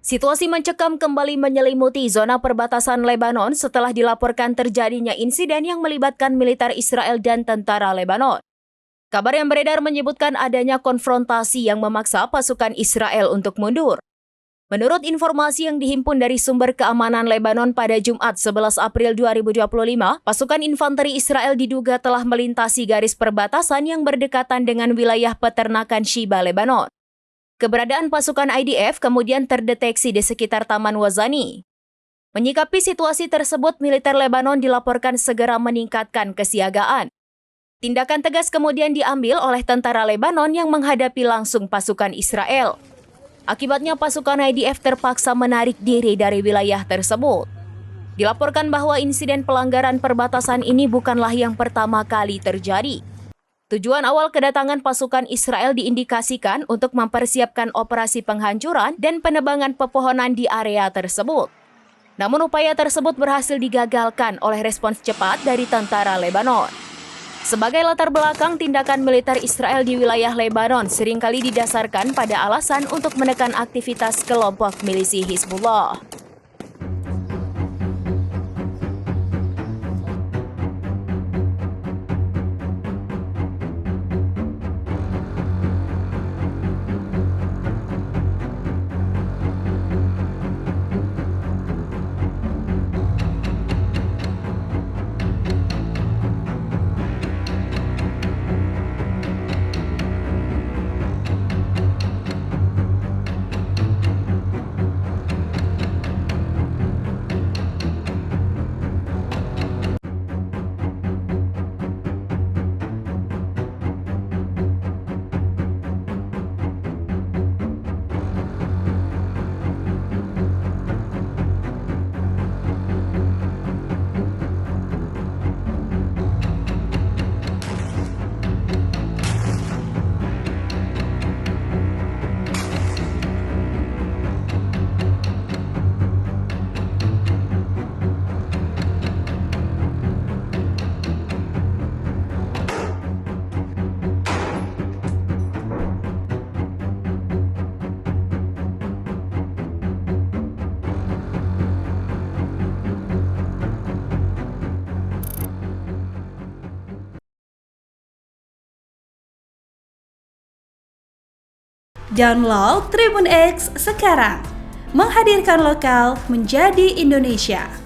Situasi mencekam kembali menyelimuti zona perbatasan Lebanon setelah dilaporkan terjadinya insiden yang melibatkan militer Israel dan tentara Lebanon. Kabar yang beredar menyebutkan adanya konfrontasi yang memaksa pasukan Israel untuk mundur. Menurut informasi yang dihimpun dari sumber keamanan Lebanon pada Jumat 11 April 2025, pasukan infanteri Israel diduga telah melintasi garis perbatasan yang berdekatan dengan wilayah peternakan Shiba, Lebanon. Keberadaan pasukan IDF kemudian terdeteksi di sekitar Taman Wazani. Menyikapi situasi tersebut, militer Lebanon dilaporkan segera meningkatkan kesiagaan. Tindakan tegas kemudian diambil oleh tentara Lebanon yang menghadapi langsung pasukan Israel. Akibatnya pasukan IDF terpaksa menarik diri dari wilayah tersebut. Dilaporkan bahwa insiden pelanggaran perbatasan ini bukanlah yang pertama kali terjadi. Tujuan awal kedatangan pasukan Israel diindikasikan untuk mempersiapkan operasi penghancuran dan penebangan pepohonan di area tersebut. Namun upaya tersebut berhasil digagalkan oleh respons cepat dari tentara Lebanon. Sebagai latar belakang, tindakan militer Israel di wilayah Lebanon seringkali didasarkan pada alasan untuk menekan aktivitas kelompok milisi Hizbullah. Download Tribun X sekarang, menghadirkan lokal menjadi Indonesia.